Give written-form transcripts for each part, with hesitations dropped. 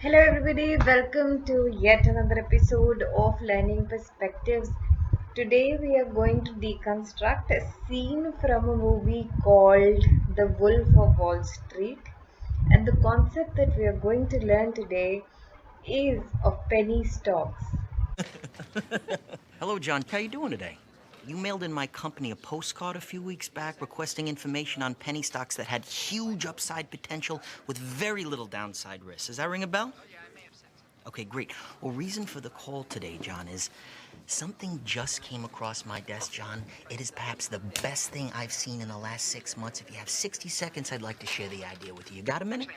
Hello, everybody. Welcome to yet another episode of Learning Perspectives. Today, we are going to deconstruct a scene from a movie called The Wolf of Wall Street. And the concept that we are going to learn today is of penny stocks. Hello, John. How you doing today? You mailed in my company a postcard a few weeks back requesting information on penny stocks that had huge upside potential with very little downside risk. Does that ring a bell? Okay, great. Well, reason for the call today, John, is something just came across my desk, John. It is perhaps the best thing I've seen in the last 6 months. If you have 60 seconds, I'd like to share the idea with you. You got a minute?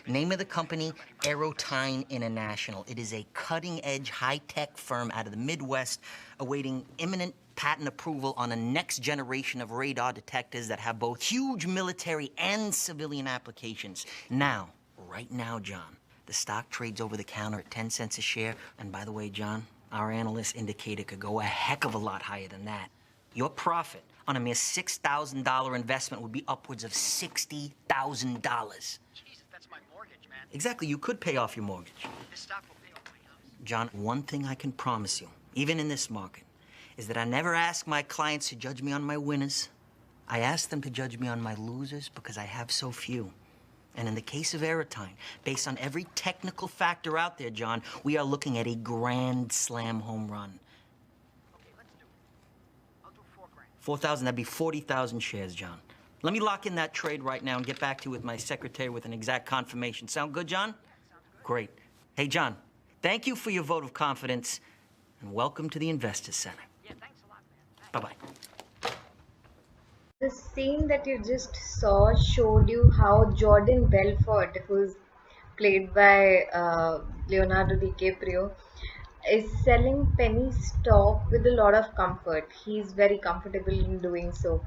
Name of the company, Aerotine International. It is a cutting-edge, high-tech firm out of the Midwest awaiting imminent patent approval on a next generation of radar detectors that have both huge military and civilian applications. Now, right now, John, the stock trades over the counter at 10 cents a share. And by the way, John, our analysts indicate it could go a heck of a lot higher than that. Your profit on a mere $6,000 investment would be upwards of $60,000. Jesus, that's my mortgage, man. Exactly, you could pay off your mortgage. This stock will pay off my house. John, one thing I can promise you, even in this market, is that I never ask my clients to judge me on my winners. I ask them to judge me on my losers because I have so few. And in the case of Aerotine, based on every technical factor out there, John, we are looking at a grand slam home run. Okay, let's do it. I'll do $4,000. 4,000, that'd be 40,000 shares, John. Let me lock in that trade right now and get back to you with my secretary with an exact confirmation. Sound good, John? Sounds good. Great. Hey, John, thank you for your vote of confidence, and welcome to the Investors Center. Yeah, thanks a lot, man. Thanks. Bye-bye. The scene that you just saw showed you how Jordan Belfort, who's played by Leonardo DiCaprio, is selling penny stock with a lot of comfort. He's very comfortable in doing so.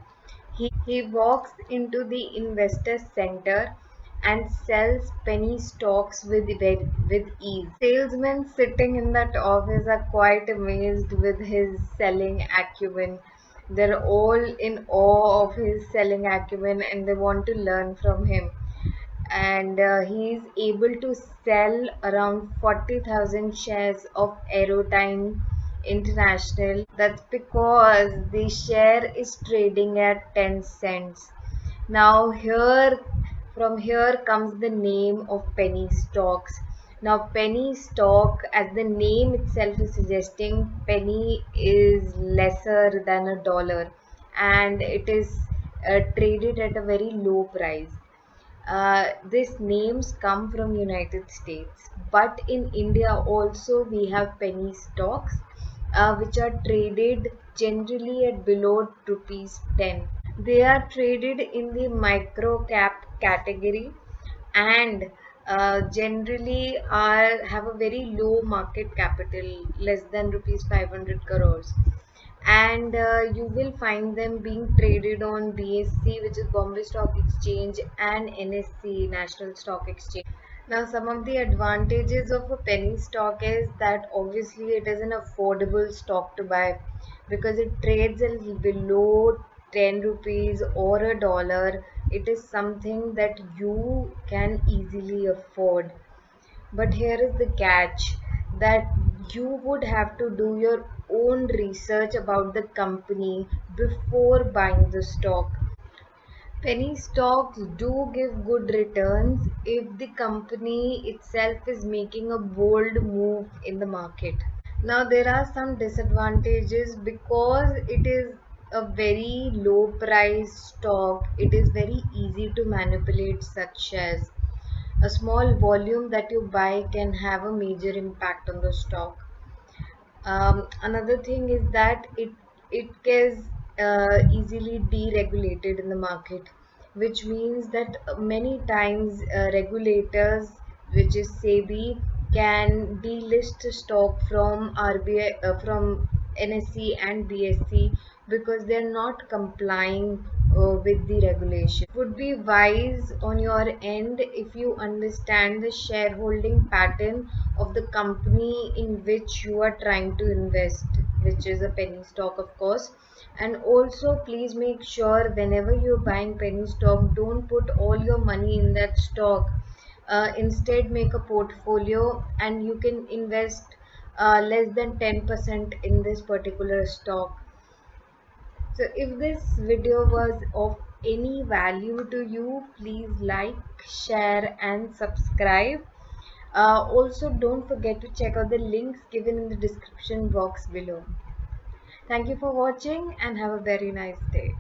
He walks into the investor center and sells penny stocks with ease. Salesmen sitting in that office are quite amazed with his selling acumen. They're all in awe of his selling acumen and they want to learn from him. And he's able to sell around 40,000 shares of Aerotime International. That's because the share is trading at 10 cents. Now from here comes the name of penny stocks. Now penny stock, as the name itself is suggesting, penny is lesser than a dollar and it is traded at a very low price. These names come from United States, but in India also we have penny stocks, which are traded generally at below rupees 10. They are traded in the micro cap category and generally are have a very low market capital, less than rupees 500 crores, and you will find them being traded on BSE, which is Bombay Stock Exchange, and NSE, National Stock Exchange. Now, some of the advantages of a penny stock is that obviously it is an affordable stock to buy because it trades a little below 10 rupees or a dollar. It is something that you can easily afford. But here is the catch, that you would have to do your own research about the company before buying the stock. Penny stocks do give good returns if the company itself is making a bold move in the market. Now, there are some disadvantages because it is a very low price stock. It is very easy to manipulate such shares. A small volume that you buy can have a major impact on the stock. Another thing is that it is easily deregulated in the market, which means that many times regulators, which is SEBI, can delist stock from RBI, from NSE and BSE because they're not complying with the regulation. Would be wise on your end if you understand the shareholding pattern of the company in which you are trying to invest, which is a penny stock, of course. And also, please make sure whenever you're buying penny stock, don't put all your money in that stock Instead, make a portfolio and you can invest less than 10% in this particular stock. So if this video was of any value to you, please like, share and subscribe. Also, don't forget to check out the links given in the description box below. Thank you for watching and have a very nice day.